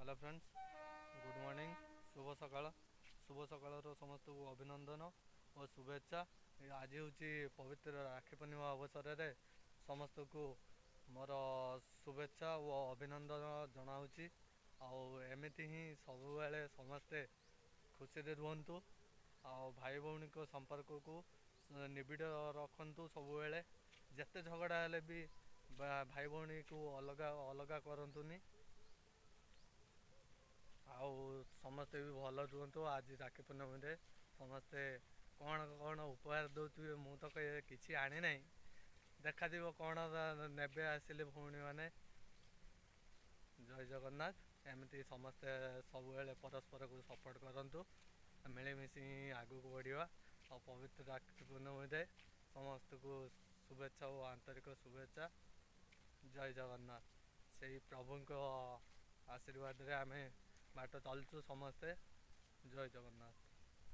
Hello friends, good morning. शुभ सकाळ। शुभ सकाळर समस्त को अभिनंदन और शुभेच्छा। आज हूँ पवित्र राखी पूर्णिमा अवसर में समस्त को मोर शुभेच्छा और अभिनंदन जनाऊँगी। एमती ही सब समस्ते खुशी रुहतु भाई भौणी को संपर्क को निबिड़ रखु। सब जिते झगड़ा हेले भी भाई भौणी को अलग अलग करतुनि। आउ समस्ते भी भल रुहतु। आज राखी पूर्णमी समस्ते कौन कौन उपहार दौथे मु तो किसी आनी ना। देखा कौन ने आसिले भौणी मैंने। जय जगन्नाथ। एमती समस्ते सब परस्पर को सपोर्ट करूँ, मिलमिशि आगू को बढ़िया। और पवित्र राखी पूर्णमी समस्त को शुभेच्छा और आंतरिक शुभेच्छा। जय जगन्नाथ। से प्रभु को आशीर्वाद रे आमे बाट चलचु समस्ते। जय जगन्नाथ।